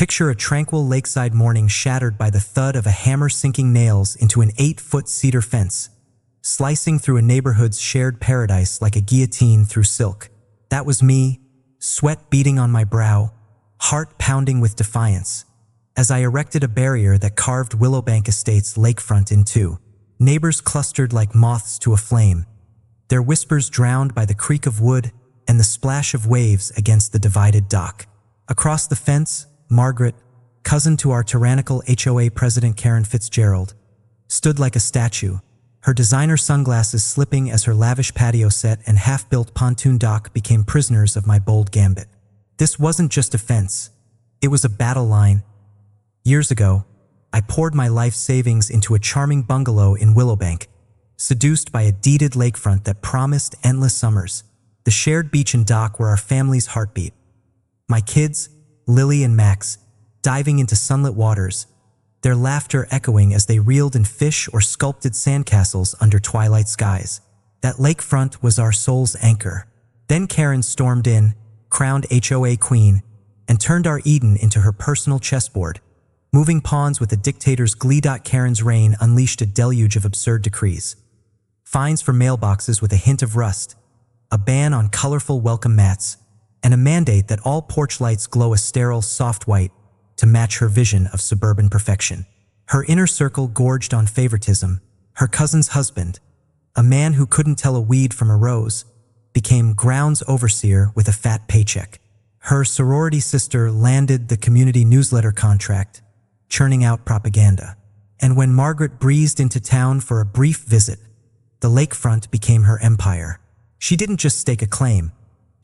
Picture a tranquil lakeside morning shattered by the thud of a hammer sinking nails into an 8-foot cedar fence, slicing through a neighborhood's shared paradise like a guillotine through silk. That was me, sweat beading on my brow, heart pounding with defiance, as I erected a barrier that carved Willowbank Estate's lakefront in two. Neighbors clustered like moths to a flame, their whispers drowned by the creak of wood and the splash of waves against the divided dock. Across the fence, Margaret, cousin to our tyrannical HOA president Karen Fitzgerald, stood like a statue, her designer sunglasses slipping as her lavish patio set and half-built pontoon dock became prisoners of my bold gambit. This wasn't just a fence, it was a battle line. Years ago, I poured my life savings into a charming bungalow in Willowbank, seduced by a deeded lakefront that promised endless summers. The shared beach and dock were our family's heartbeat. My kids, Lily and Max, diving into sunlit waters, their laughter echoing as they reeled in fish or sculpted sandcastles under twilight skies. That lakefront was our soul's anchor. Then Karen stormed in, crowned HOA queen, and turned our Eden into her personal chessboard. Moving pawns with a dictator's glee. Karen's reign unleashed a deluge of absurd decrees. Fines for mailboxes with a hint of rust, a ban on colorful welcome mats, and a mandate that all porch lights glow a sterile, soft white to match her vision of suburban perfection. Her inner circle gorged on favoritism. Her cousin's husband, a man who couldn't tell a weed from a rose, became grounds overseer with a fat paycheck. Her sorority sister landed the community newsletter contract, churning out propaganda. And when Margaret breezed into town for a brief visit, the lakefront became her empire. She didn't just stake a claim.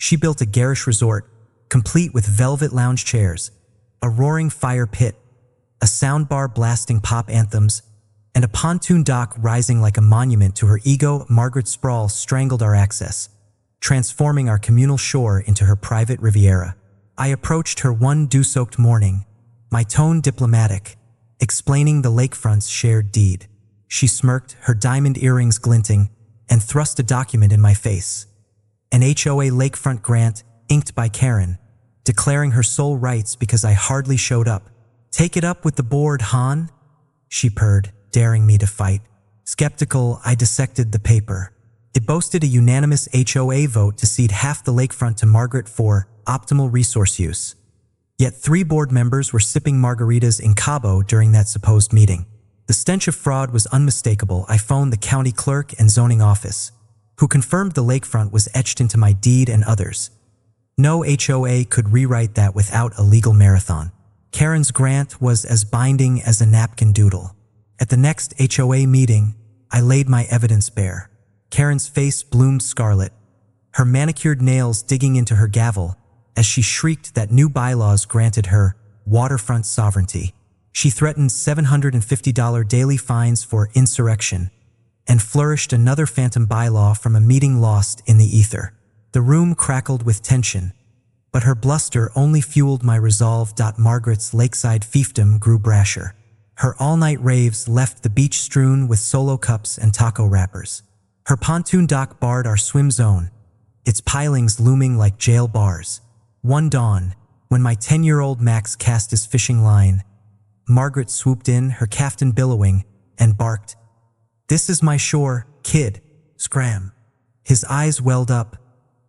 She built a garish resort, complete with velvet lounge chairs, a roaring fire pit, a soundbar blasting pop anthems, and a pontoon dock rising like a monument to her ego. Margaret's sprawl strangled our access, transforming our communal shore into her private Riviera. I approached her one dew-soaked morning, my tone diplomatic, explaining the lakefront's shared deed. She smirked, her diamond earrings glinting, and thrust a document in my face. An HOA lakefront grant, inked by Karen, declaring her sole rights because I hardly showed up. "Take it up with the board, Han," she purred, daring me to fight. Skeptical, I dissected the paper. It boasted a unanimous HOA vote to cede half the lakefront to Margaret for optimal resource use. Yet 3 board members were sipping margaritas in Cabo during that supposed meeting. The stench of fraud was unmistakable. I phoned the county clerk and zoning office, who confirmed the lakefront was etched into my deed and others. No HOA could rewrite that without a legal marathon. Karen's grant was as binding as a napkin doodle. At the next HOA meeting, I laid my evidence bare. Karen's face bloomed scarlet, her manicured nails digging into her gavel as she shrieked that new bylaws granted her waterfront sovereignty. She threatened $750 daily fines for insurrection and flourished another phantom bylaw from a meeting lost in the ether. The room crackled with tension, but her bluster only fueled my resolve. Margaret's lakeside fiefdom grew brasher. Her all-night raves left the beach strewn with solo cups and taco wrappers. Her pontoon dock barred our swim zone, its pilings looming like jail bars. One dawn, when my 10-year-old Max cast his fishing line, Margaret swooped in, her caftan billowing, and barked, "This is my shore, kid, scram." His eyes welled up,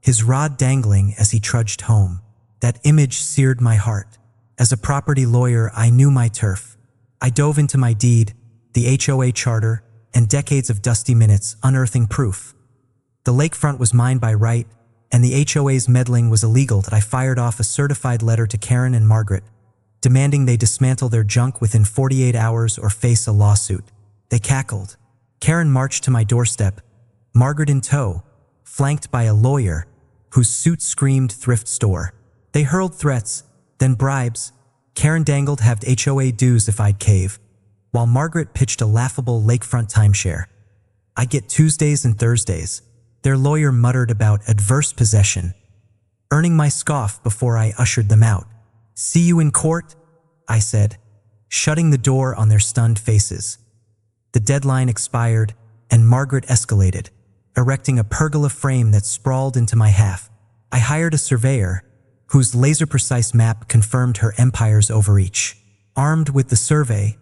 his rod dangling as he trudged home. That image seared my heart. As a property lawyer, I knew my turf. I dove into my deed, the HOA charter, and decades of dusty minutes unearthing proof. The lakefront was mine by right, and the HOA's meddling was illegal. That I fired off a certified letter to Karen and Margaret, demanding they dismantle their junk within 48 hours or face a lawsuit. They cackled. Karen marched to my doorstep, Margaret in tow, flanked by a lawyer whose suit screamed thrift store. They hurled threats, then bribes. Karen dangled halved HOA dues if I'd cave, while Margaret pitched a laughable lakefront timeshare. I get Tuesdays and Thursdays. Their lawyer muttered about adverse possession, earning my scoff before I ushered them out. "See you in court," I said, shutting the door on their stunned faces. The deadline expired, and Margaret escalated, erecting a pergola frame that sprawled into my half. I hired a surveyor, whose laser-precise map confirmed her empire's overreach. Armed with the survey,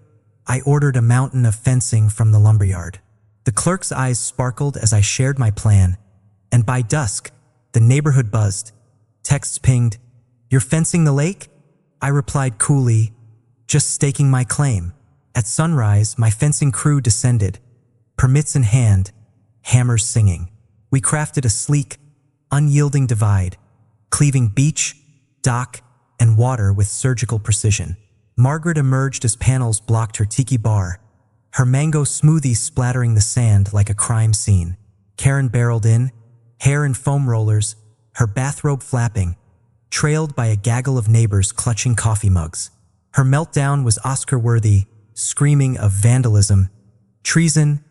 I ordered a mountain of fencing from the lumberyard. The clerk's eyes sparkled as I shared my plan, and by dusk, the neighborhood buzzed. Texts pinged, "You're fencing the lake?" I replied coolly, "Just staking my claim." At sunrise, my fencing crew descended, permits in hand, hammers singing. We crafted a sleek, unyielding divide, cleaving beach, dock, and water with surgical precision. Margaret emerged as panels blocked her tiki bar, her mango smoothie splattering the sand like a crime scene. Karen barreled in, hair in foam rollers, her bathrobe flapping, trailed by a gaggle of neighbors clutching coffee mugs. Her meltdown was Oscar-worthy, screaming of vandalism, treason,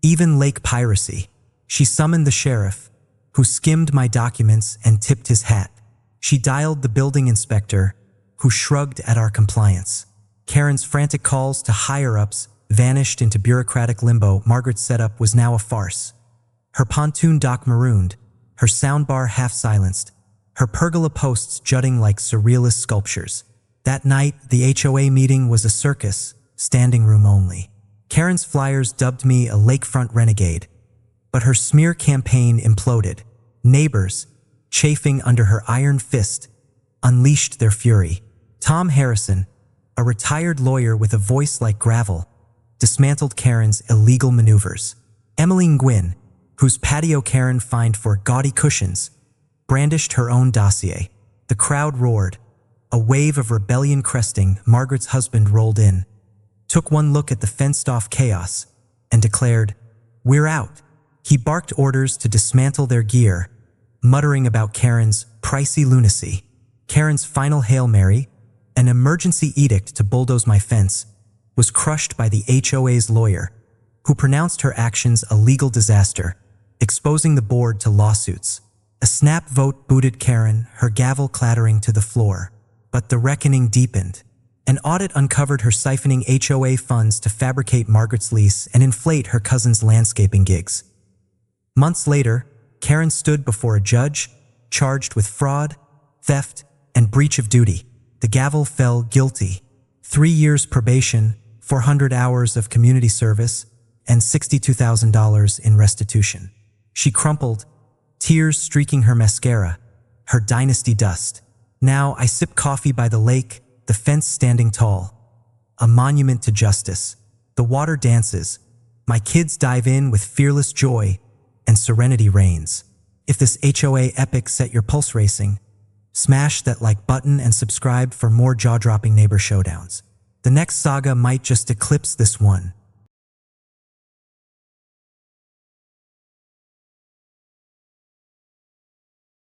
even lake piracy. She summoned the sheriff, who skimmed my documents and tipped his hat. She dialed the building inspector, who shrugged at our compliance. Karen's frantic calls to higher-ups vanished into bureaucratic limbo. Margaret's setup was now a farce. Her pontoon dock marooned, her soundbar half-silenced, her pergola posts jutting like surrealist sculptures. That night, the HOA meeting was a circus, standing room only. Karen's flyers dubbed me a lakefront renegade, but her smear campaign imploded. Neighbors, chafing under her iron fist, unleashed their fury. Tom Harrison, a retired lawyer with a voice like gravel, dismantled Karen's illegal maneuvers. Emmeline Gwynn, whose patio Karen fined for gaudy cushions, brandished her own dossier. The crowd roared, a wave of rebellion cresting. Margaret's husband rolled in, took one look at the fenced-off chaos, and declared, "We're out." He barked orders to dismantle their gear, muttering about Karen's pricey lunacy. Karen's final Hail Mary, an emergency edict to bulldoze my fence, was crushed by the HOA's lawyer, who pronounced her actions a legal disaster, exposing the board to lawsuits. A snap vote booted Karen, her gavel clattering to the floor. But the reckoning deepened. An audit uncovered her siphoning HOA funds to fabricate Margaret's lease and inflate her cousin's landscaping gigs. Months later, Karen stood before a judge, charged with fraud, theft, and breach of duty. The gavel fell guilty. 3 years probation, 400 hours of community service, and $62,000 in restitution. She crumpled, tears streaking her mascara, her dynasty dust. Now I sip coffee by the lake, the fence standing tall, a monument to justice. The water dances, my kids dive in with fearless joy, and serenity reigns. If this HOA epic set your pulse racing, smash that like button and subscribe for more jaw-dropping neighbor showdowns. The next saga might just eclipse this one.